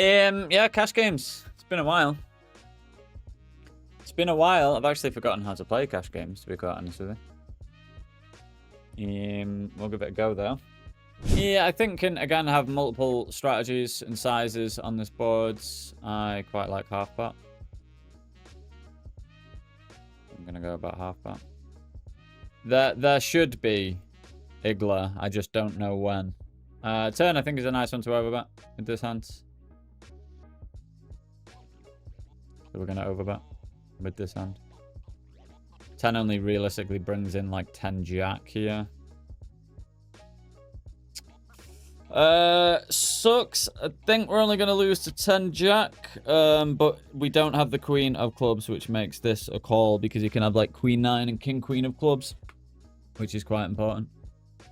Yeah, cash games. It's been a while. It's been a while. I've actually forgotten how to play cash games, to be quite honest with you. We'll give it a go, though. Yeah, I think can, again, have multiple strategies and sizes on this board. I quite like half pot. I'm going to go about half pot. There should be Igla. I just don't know when. Turn, I think, is a nice one to overbet with this hand. So we're going to overbet with this hand. 10 only realistically brings in like 10 jack here. Sucks. I think we're only going to lose to 10 jack. But we don't have the queen of clubs, which makes this a call because you can have like queen 9 and king queen of clubs, which is quite important.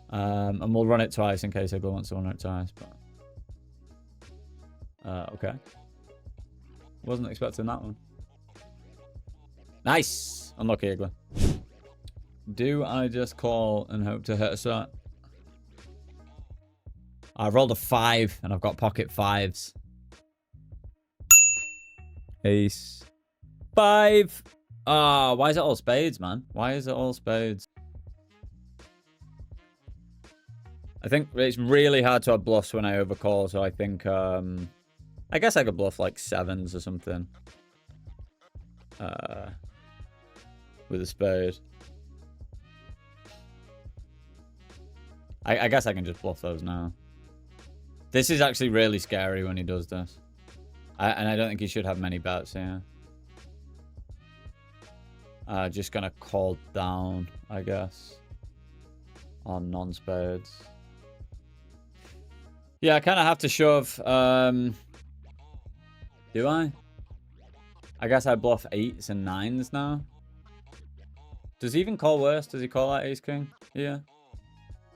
And we'll run it twice in case Igla wants to run it twice. But okay. Wasn't expecting that one. Nice. Unlucky Igla. Do I just call and hope to hit a start? I've rolled a 5 and I've got pocket 5s. Ace. 5. Ah, why is it all spades, man? Why is it all spades? I think it's really hard to have bluffs when I overcall, so I think, I guess I could bluff like 7s or something. With a spade. I guess I can just bluff those now. This is actually really scary when he does this. And I don't think he should have many bets here. Just gonna call down, I guess. On non-spades. Yeah, I kind of have to shove. Do I? I guess I bluff 8s and 9s now. Does he even call worse? Does he call out ace king? Yeah.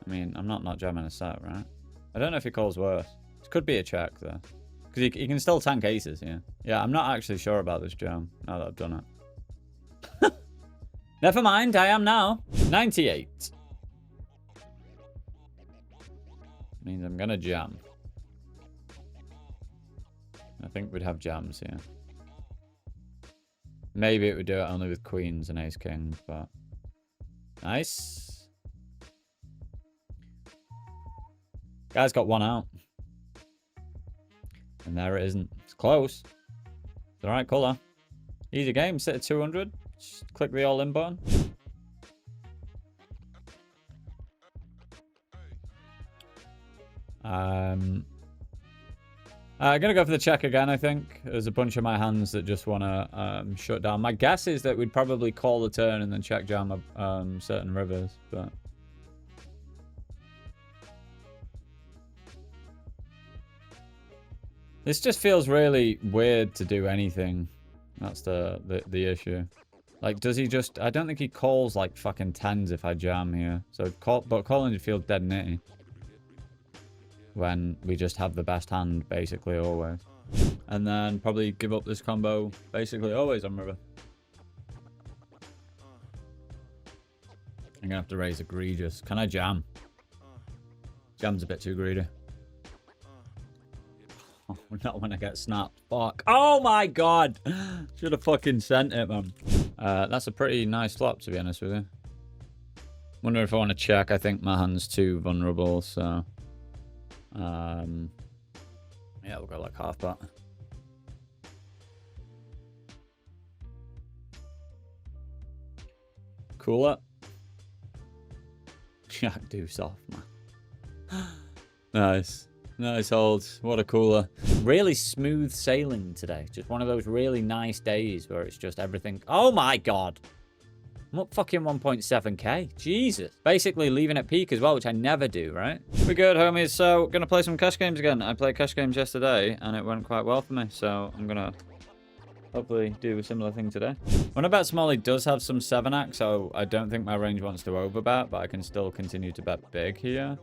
I mean, I'm not jamming a set, right? I don't know if he calls worse. This could be a check, though. Because he can still tank aces, yeah. Yeah, I'm not actually sure about this jam, now that I've done it. Never mind, I am now. 98. Means I'm going to jam. I think we'd have jams here. Maybe it would do it only with queens and ace kings, but... Nice. Guy's got one out. And there it isn't. It's close. It's the right colour. Easy game. Sit at 200. Just click the all-in button. I'm gonna go for the check again, I think. There's a bunch of my hands that just want to shut down. My guess is that we'd probably call the turn and then check jam certain rivers, but... This just feels really weird to do anything. That's the issue. Like, does he just... I don't think he calls, like, fucking 10s if I jam here. So, but calling feels dead nitty. When we just have the best hand, basically, always. And then probably give up this combo, basically, always on river. I'm gonna have to raise egregious. Can I jam? Jam's a bit too greedy. Oh, not when I get snapped. Fuck. Oh my god! Should have fucking sent it, man. That's a pretty nice flop, to be honest with you. Wonder if I want to check. I think my hand's too vulnerable, so... yeah, we'll go like half pot. Cooler. Jack deuce off, man. Nice. Nice hold. What a cooler. Really smooth sailing today. Just one of those really nice days where it's just everything... Oh my god! I'm up fucking 1.7k. Jesus. Basically leaving at peak as well, which I never do, right? We're good, homies. So, gonna play some cash games again. I played cash games yesterday, and it went quite well for me. So, I'm gonna hopefully do a similar thing today. When I bet small, he does have some 7x, so I don't think my range wants to overbet, but I can still continue to bet big here.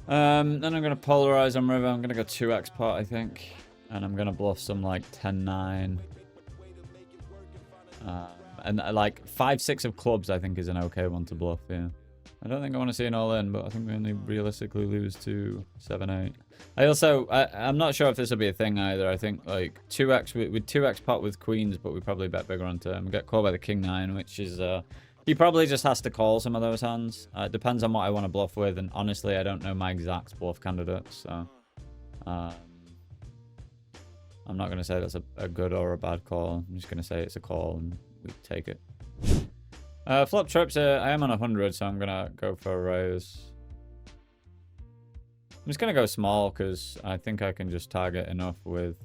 Then I'm gonna polarize on river. I'm gonna go 2x pot, I think. And I'm gonna bluff some like 10-9. And like 5-6 of clubs, I think, is an okay one to bluff. Yeah, I don't think I want to see an all-in, but I think we only realistically lose to 7-8. I'm not sure if this will be a thing either. I think like 2x with 2x pot with queens, but we probably bet bigger on turn. We get called by the king 9, which is he probably just has to call some of those hands. It depends on what I want to bluff with, and honestly, I don't know my exact bluff candidates, so I'm not going to say that's a good or a bad call. I'm just going to say it's a call and we take it. Flop trips, I am on 100, so I'm going to go for a raise. I'm just going to go small because I think I can just target enough with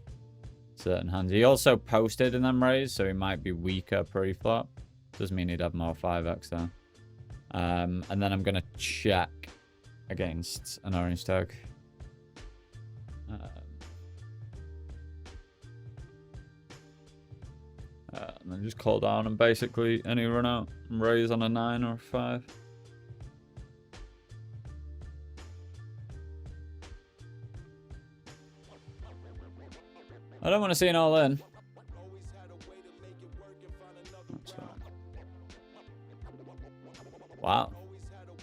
certain hands. He also posted in them raise, so he might be weaker pre-flop. Doesn't mean he'd have more 5x though. And then I'm going to check against an orange tag. And then just call down and basically any run out and raise on a 9 or a 5. I don't want to see an all in. Wow.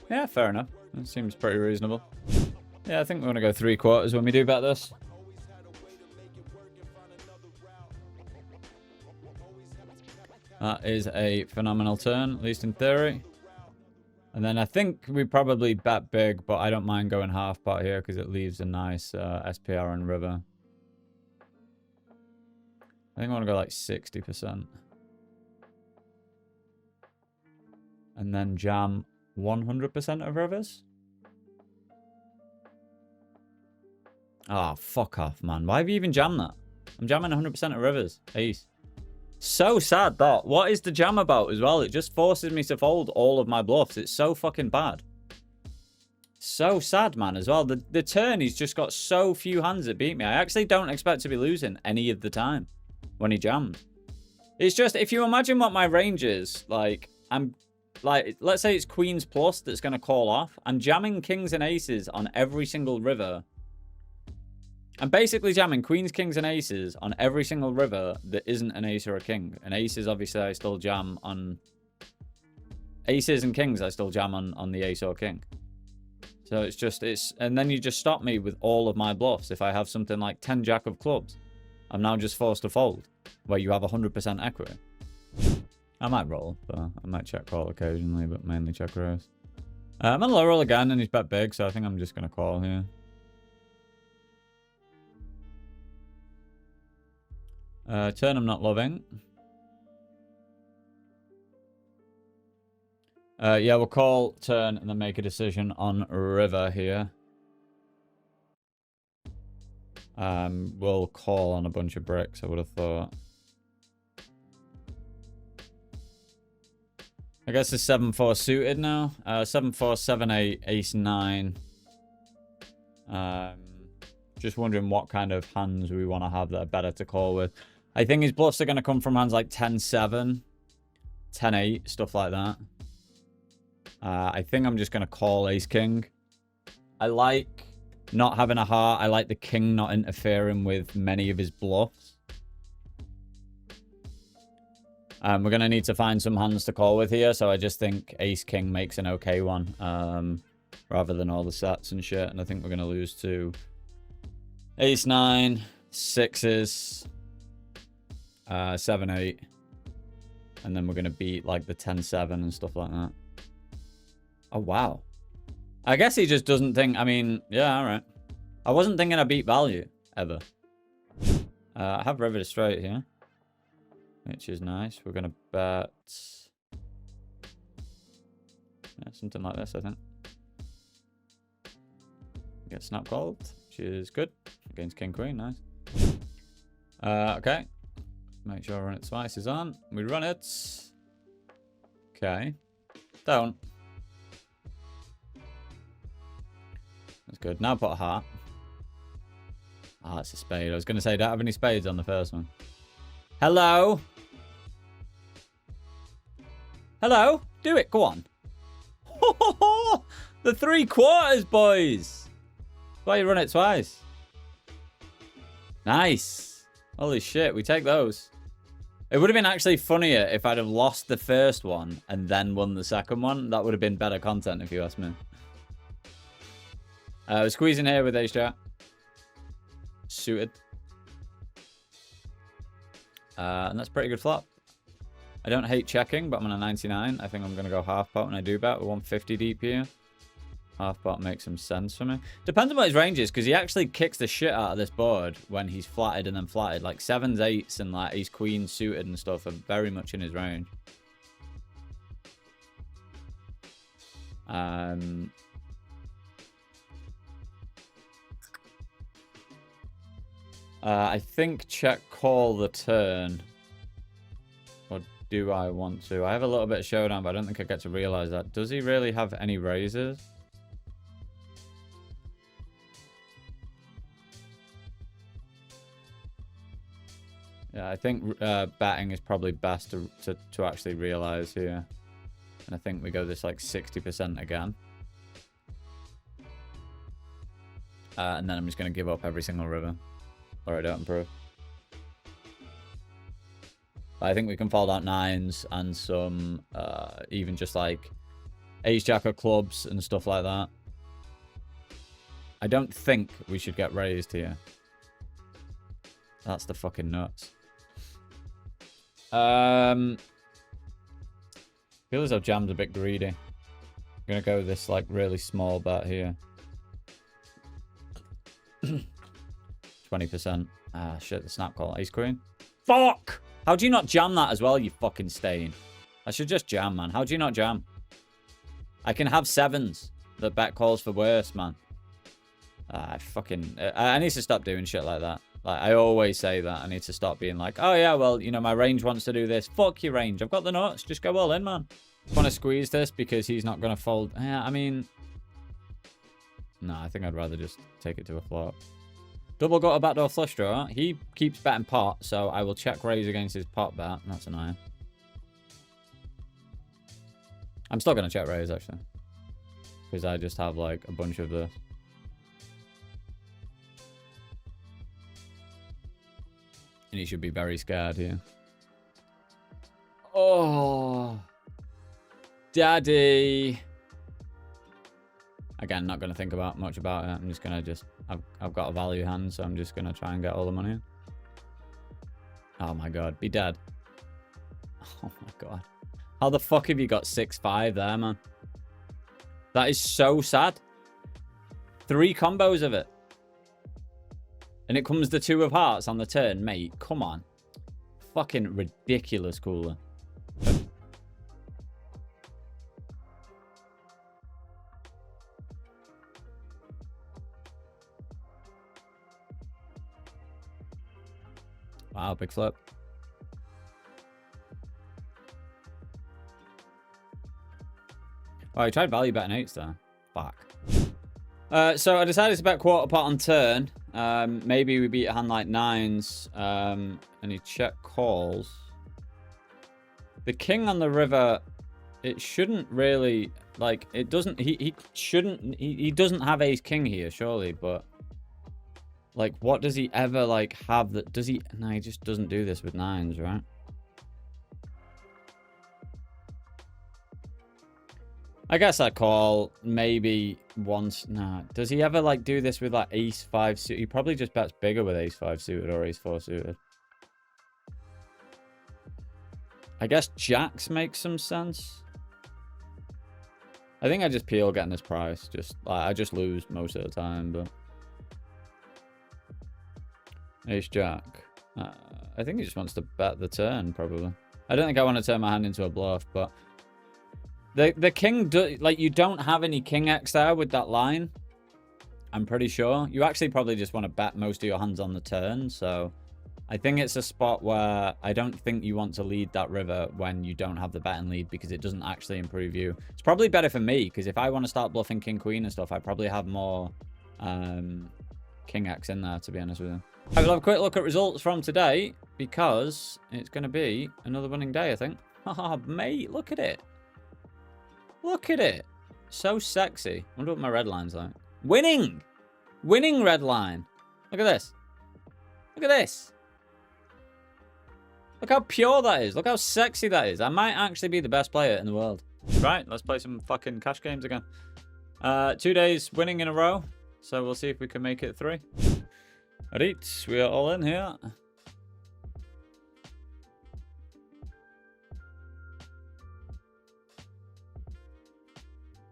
Yeah, fair enough. That seems pretty reasonable. Yeah, I think we're going to go 3/4 when we do bet this. That is a phenomenal turn, at least in theory. And then I think we probably bet big, but I don't mind going half pot here because it leaves a nice SPR and river. I think I want to go like 60%. And then jam 100% of rivers. Oh, fuck off, man. Why have you even jammed that? I'm jamming 100% of rivers. Ace. So sad, that. What is the jam about as well? It just forces me to fold all of my bluffs. It's so fucking bad. So sad, man, as well. The turn, he's just got so few hands that beat me. I actually don't expect to be losing any of the time when he jammed. It's just, if you imagine what my range is, like, let's say it's queens plus that's going to call off. I'm jamming kings and aces on every single river. I'm basically jamming queens, kings, and aces on every single river that isn't an ace or a king. And aces, obviously, I still jam on... Aces and kings, I still jam on the ace or king. So it's just... And then you just stop me with all of my bluffs. If I have something like 10 jack of clubs, I'm now just forced to fold, where you have 100% equity. I might roll, but I might check call occasionally, but mainly check raise. I'm going to low roll again, and he's bet big, so I think I'm just going to call here. Turn I'm not loving. Yeah, we'll call turn and then make a decision on river here. We'll call on a bunch of bricks, I would have thought. I guess it's 7-4 suited now. 7-4, 7-8, ace 9. Just wondering what kind of hands we want to have that are better to call with. I think his bluffs are going to come from hands like 10-7, 10-8, stuff like that. I think I'm just going to call ace-king. I like not having a heart. I like the king not interfering with many of his bluffs. We're going to need to find some hands to call with here, so I just think ace-king makes an okay one, rather than all the sets and shit. And I think we're going to lose to ace-9, 6s... 7-8, and then we're gonna beat like the 10-7 and stuff like that. Oh wow, I guess he just doesn't think. I mean, yeah, all right. I wasn't thinking I beat value ever. I have river to straight here, which is nice. We're gonna bet something like this, I think. Get snap called, which is good against king queen. Nice. Okay. Make sure I run it twice is on. We run it. Okay. Don't. That's good. Now put a heart. Ah, it's a spade. I was going to say, don't have any spades on the first one. Hello? Hello? Do it. Go on. The 3/4, boys. That's why you run it twice. Nice. Holy shit. We take those. It would have been actually funnier if I'd have lost the first one and then won the second one. That would have been better content, if you ask me. We're squeezing here with ace-jack. Suited. And that's pretty good flop. I don't hate checking, but I'm on a 99. I think I'm going to go half pot when I do bet. We're 150 deep here. Half pot makes some sense for me. Depends on what his range is, because he actually kicks the shit out of this board when he's flatted and then flatted. Like 7s, 8s, and like ace queen suited and stuff are very much in his range. I think check call the turn. Or do I want to? I have a little bit of showdown, but I don't think I get to realize that. Does he really have any raises? Yeah, I think batting is probably best to actually realize here. And I think we go this like 60% again. And then I'm just going to give up every single river. Or I don't improve. But I think we can fold out 9s and some, even just like ace-jack of clubs and stuff like that. I don't think we should get raised here. That's the fucking nuts. Feel as though jam's a bit greedy. I'm gonna go this like really small bet here. 20%. Ah, shit, the snap call. Ace queen. Fuck! How do you not jam that as well, you fucking stain? I should just jam, man. How do you not jam? I can have 7s that bet calls for worse, man. I need to stop doing shit like that. Like, I always say that. I need to stop being like, oh yeah, well, you know, my range wants to do this. Fuck your range. I've got the nuts. Just go all in, man. I want to squeeze this because he's not going to fold. Yeah, I mean... No, I think I'd rather just take it to a flop. Double got a backdoor flush draw. He keeps betting pot, so I will check raise against his pot bet. That's annoying. I'm still going to check raise, actually. Because I just have, like, a bunch of this. And he should be very scared here. Oh. Daddy. Again, not going to think much about it. I'm just going to I've got a value hand, so I'm just going to try and get all the money. Oh my god, be dead. Oh my god. How the fuck have you got 6-5 there, man? That is so sad. 3 combos of it. And it comes the 2 of hearts on the turn, mate. Come on. Fucking ridiculous cooler. Wow, big flip. Oh, I tried value betting 8s there. Fuck. So I decided to bet quarter pot on turn. Maybe we beat a hand like 9s. And he check calls. The king on the river, it shouldn't really, like, it doesn't, he doesn't have ace king here, surely, but like, what does he ever, like, have that, does he, no, he just doesn't do this with 9s, right? I guess I call maybe once. Nah. Does he ever like do this with like ace 5 suited? He probably just bets bigger with ace 5 suited or ace 4 suited. I guess jacks make some sense. I think I just peel getting this price. Just I just lose most of the time, but ace jack. I think he just wants to bet the turn probably. I don't think I want to turn my hand into a bluff, but. The king, like, you don't have any king X there with that line. I'm pretty sure. You actually probably just want to bet most of your hands on the turn. So I think it's a spot where I don't think you want to lead that river when you don't have the betting lead because it doesn't actually improve you. It's probably better for me because if I want to start bluffing king queen and stuff, I probably have more king X in there, to be honest with you. I will have a quick look at results from today because it's going to be another winning day, I think. Oh, mate, look at it. Look at it. So sexy. I wonder what my red line's like. Winning! Winning red line. Look at this. Look at this. Look how pure that is. Look how sexy that is. I might actually be the best player in the world. Right, let's play some fucking cash games again. 2 days winning in a row. So we'll see if we can make it 3. Alright, we are all in here.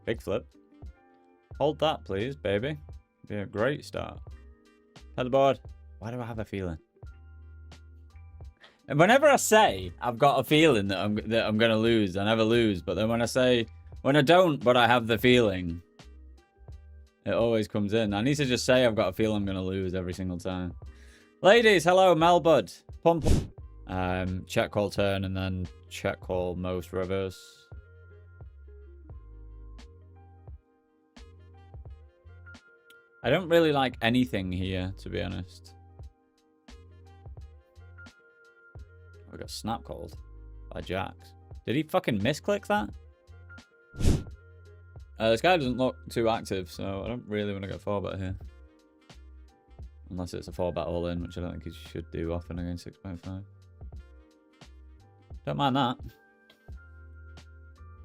Big flip. Hold that, please, baby. Be a great start. Headboard. Why do I have a feeling? And whenever I say I've got a feeling that I'm gonna lose, I never lose. But then when I don't, but I have the feeling, it always comes in. I need to just say I've got a feeling I'm gonna lose every single time. Ladies, hello, Melbud. Pump. Check call turn and then check call most rivers. I don't really like anything here, to be honest. We got snap called by Jax. Did he fucking misclick that? This guy doesn't look too active, so I don't really want to go 4-bet here. Unless it's a 4-bet all in, which I don't think he should do often against 6.5. Don't mind that.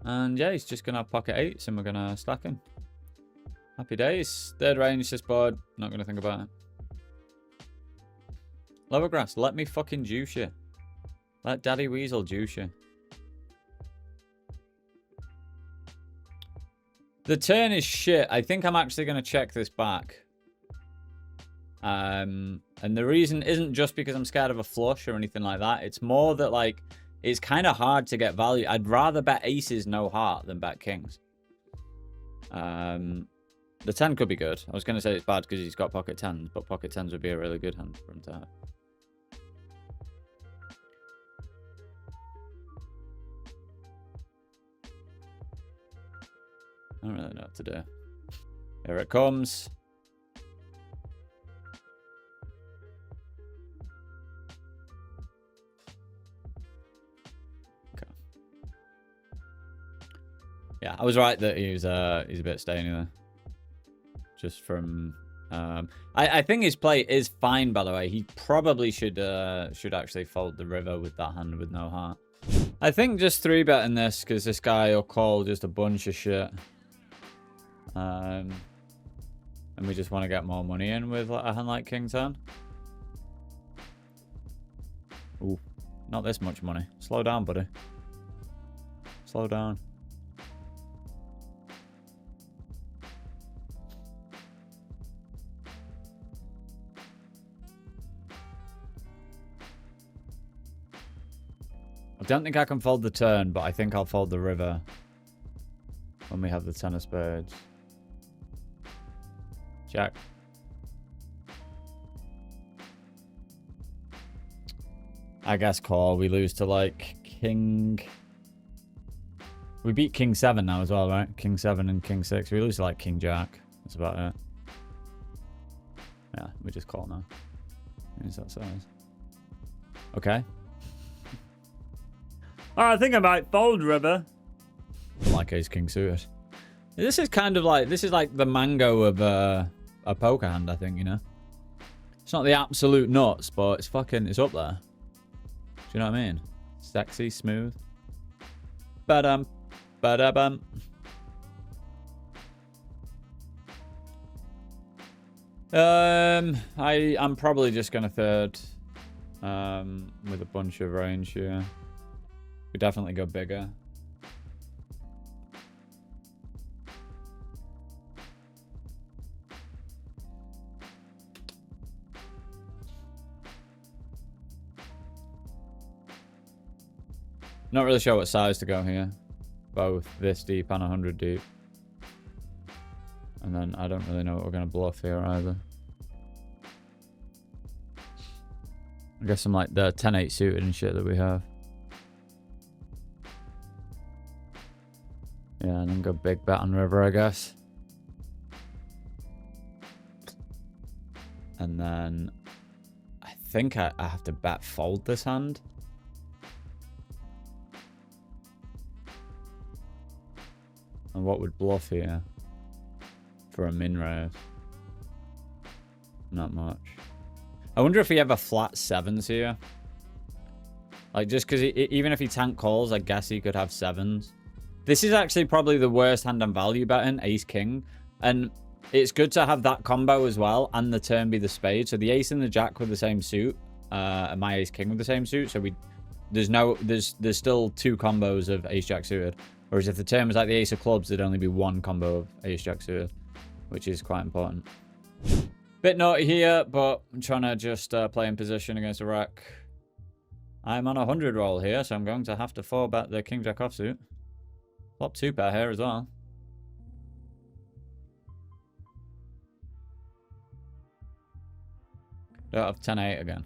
And yeah, he's just going to have pocket 8s and we're going to stack him. Happy days. Third range this board. Not going to think about it. Lower grass, let me fucking juice you. Let Daddy Weasel juice you. The turn is shit. I think I'm actually going to check this back. And the reason isn't just because I'm scared of a flush or anything like that. It's more that, like, it's kind of hard to get value. I'd rather bet aces no heart than bet kings. The 10 could be good. I was going to say it's bad because he's got pocket 10s, but pocket 10s would be a really good hand for him to have. I don't really know what to do. Here it comes. Okay. Yeah, I was right that he's a bit staying there. Just from I think his play is fine, by the way. He probably should actually fold the river with that hand with no heart. I think just 3-betting this because this guy will call just a bunch of shit. And we just want to get more money in with a hand like King 10. Ooh, not this much money. Slow down, buddy. Slow down. I don't think I can fold the turn, but I think I'll fold the river when we have the 10 of spades. Jack. I guess call. We lose to like King. We beat King 7 now as well, right? King 7 and King 6. We lose to like King Jack. That's about it. Yeah, we just call now. Is that size? Okay. I think I might fold river. Like ace king suited. This is kind of like, this is like the mango of a poker hand, I think, you know. It's not the absolute nuts, but it's fucking, it's up there. Do you know what I mean? Sexy, smooth. Ba-dum, ba-da-bum. I'm probably just gonna third with a bunch of range here. We definitely go bigger. Not really sure what size to go here. Both this deep and 100 deep. And then I don't really know what we're going to bluff here either. I guess some like the 10-8 suited and shit that we have. Yeah, and then go big bet on river, I guess. And then I think I have to bet fold this hand. And what would bluff here for a min raise? Not much. I wonder if we have a flat 7s here. Like, just because even if he tank calls, I guess he could have 7s. This is actually probably the worst hand I'm value betting, ace-king. And it's good to have that combo as well, and the turn be the spade. So the ace and the jack with the same suit, and my ace-king with the same suit. So there's still 2 combos of ace-jack suited. Whereas if the turn was like the ace of clubs, there'd only be 1 combo of ace-jack suited, which is quite important. Bit naughty here, but I'm trying to just play in position against a rack. I'm on a 100 roll here, so I'm going to have to 4-bet the king-jack offsuit. Flop 2-pair here as well. Don't have 10-8 again.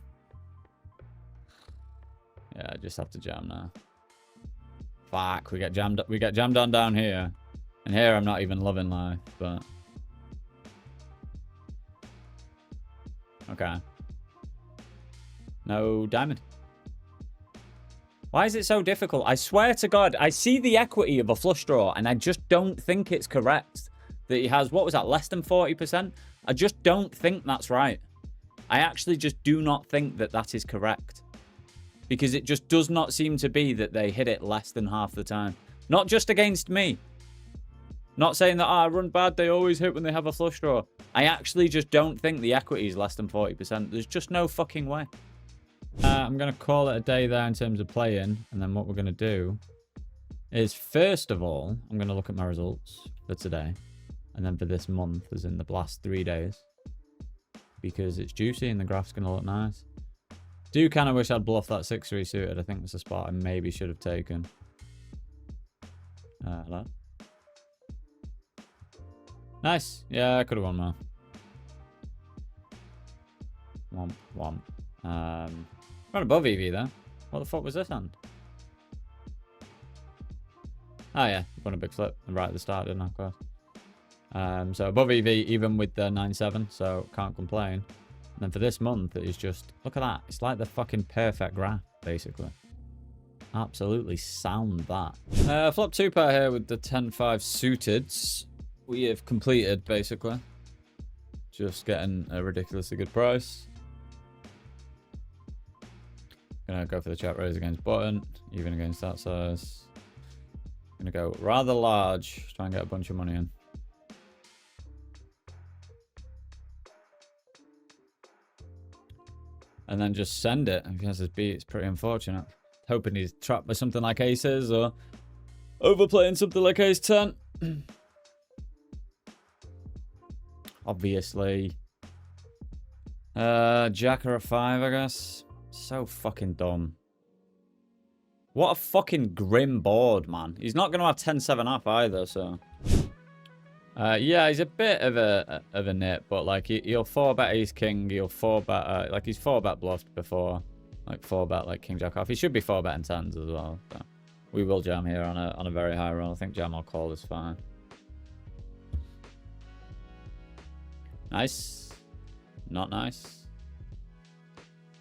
Yeah, I just have to jam now. Fuck, we get jammed on down here. And here I'm not even loving life, but... Okay. No diamond. Why is it so difficult? I swear to God, I see the equity of a flush draw, and I just don't think it's correct that he has, what was that, less than 40%? I just don't think that's right. I actually just do not think that that is correct. Because it just does not seem to be that they hit it less than half the time. Not just against me. Not saying that, I run bad, they always hit when they have a flush draw. I actually just don't think the equity is less than 40%. There's just no fucking way. I'm going to call it a day there in terms of playing. And then what we're going to do is, first of all, I'm going to look at my results for today. And then for this month, as in the last 3 days. Because it's juicy and the graph's going to look nice. Do kind of wish I'd bluffed that 6-3 suited. I think that's a spot I maybe should have taken. Hello? Nice. Yeah, I could have won more. Womp. Right above EV there. What the fuck was this hand? Oh yeah, won a big flip right at the start, didn't I? Of course. So above EV, even with the 9-7, so can't complain. And then for this month, it is just, look at that. It's like the fucking perfect graph, basically. Absolutely sound that. Flop 2-pair here with the 10-5 suited. We have completed, basically. Just getting a ridiculously good price. Gonna go for the chat raise against button, even against that size. Gonna go rather large, try and get a bunch of money in. And then just send it. If he has his beat, it's pretty unfortunate. Hoping he's trapped by something like aces or overplaying something like ace 10. Obviously. Jack or a 5, I guess. So fucking dumb. What a fucking grim board, man. He's not going to have 10-7 up either, so... yeah, he's a bit of a nit, but like he'll 4-bet ace-king, he'll 4-bet... like he's 4-bet bluffed before. Like 4-bet like king-jack off. He should be 4-betting 10s as well. So we will jam here on a very high roll. I think jam or call is fine. Nice. Not nice.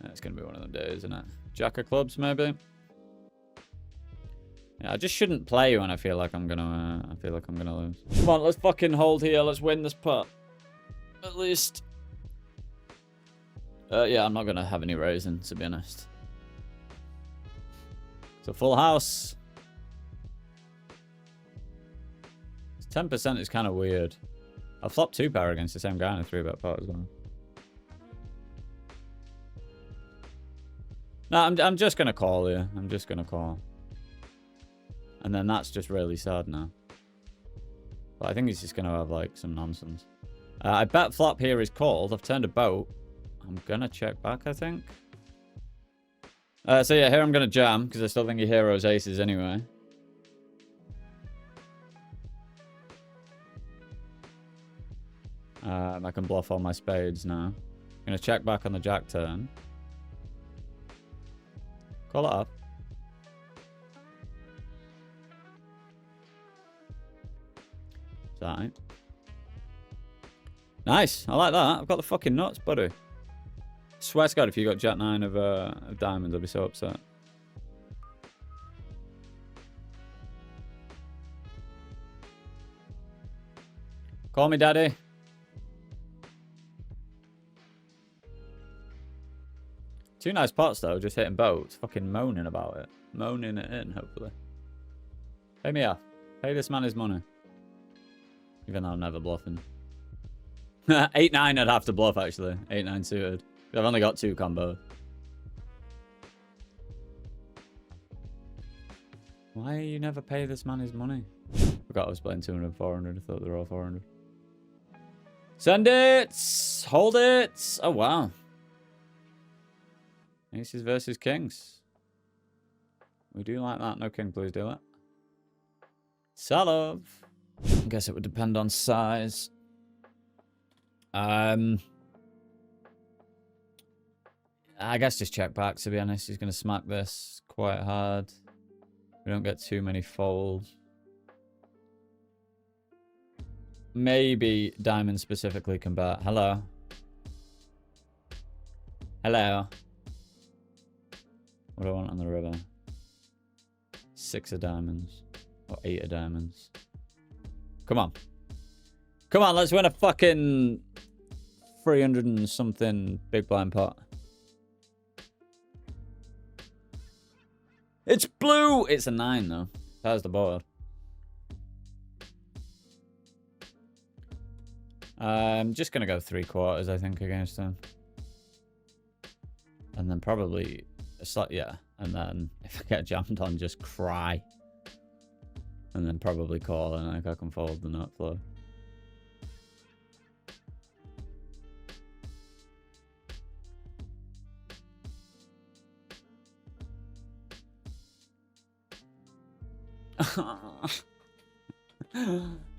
It's going to be one of them days, isn't it? Jack of clubs, maybe? Yeah, I just shouldn't play when I feel like I'm gonna lose. Come on, let's fucking hold here. Let's win this pot. At least. Yeah, I'm not gonna have any raising, to be honest. It's a full house. 10% is kind of weird. I flopped 2-pair against the same guy in a 3-bet pot as well. No, I'm just gonna call here. I'm just gonna call. And then that's just really sad now. But I think he's just gonna have like some nonsense. I bet flop here is called. I've turned a boat. I'm gonna check back, I think. So yeah, here I'm gonna jam because I still think he heroes aces anyway. I can bluff all my spades now. I'm gonna check back on the jack turn. Call it up. Right. Nice. I like that. I've got the fucking nuts, buddy. Swear to God, if you got jack 9 of diamonds, I'd be so upset. Call me daddy. 2 nice pots, though. Just hitting boats. Fucking moaning about it. Moaning it in, hopefully. Pay me off. Pay this man his money. Even though I'm never bluffing. 8-9 I'd have to bluff, actually. 8-9 suited. I've only got 2 combos. Why you never pay this man his money? Forgot I was playing 200, 400. I thought they were all 400. Send it! Hold it! Oh, wow. Aces versus kings. We do like that. No king, please do it. Salov. I guess it would depend on size. I guess just check back, to be honest. He's going to smack this quite hard. We don't get too many folds. Maybe diamond specifically can bet. Hello. Hello. What do I want on the river? 6 of diamonds. Or 8 of diamonds. Come on. Come on, let's win a fucking 300 and something big blind pot. It's blue! It's a 9, though. There's the board. I'm just going to go 3/4, I think, against him. And then probably... yeah. And then if I get jammed on, just cry. And then probably call, and I think I can fold the nut flow.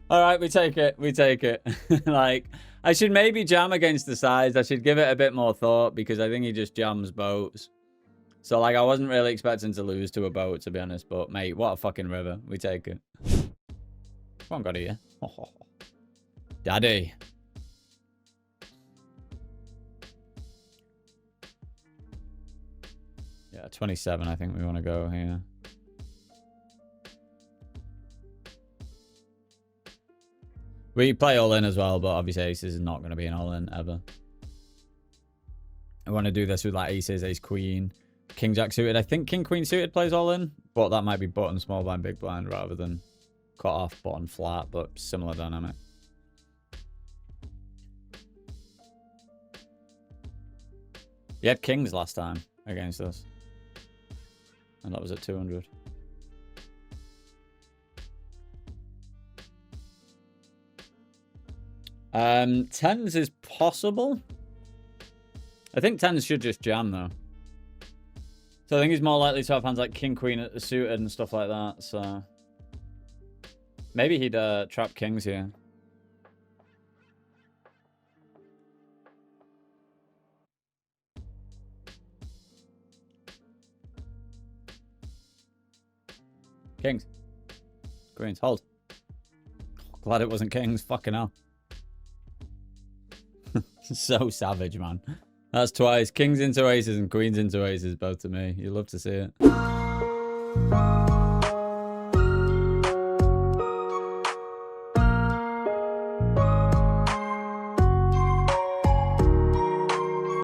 All right, we take it. We take it. Like, I should maybe jam against the sides. I should give it a bit more thought because I think he just jams boats. So, like, I wasn't really expecting to lose to a boat, to be honest. But, mate, what a fucking river. We take it. Come on, got here. Oh, Daddy. Yeah, 27, I think we want to go here. We play all in as well, but obviously aces is not going to be an all in ever. I want to do this with like aces, ace queen, king jack suited. I think king queen suited plays all in, but that might be button small blind, big blind rather than cut off button flat, but similar dynamic. He had kings last time against us, and that was at 200. Tens is possible. I think tens should just jam though. So I think he's more likely to have hands like king, queen at the suited and stuff like that. So maybe he'd trap kings here. Kings. Queens. Hold. Glad it wasn't kings. Fucking hell. So savage, man. That's twice. Kings into aces and queens into aces, both to me. You love to see it.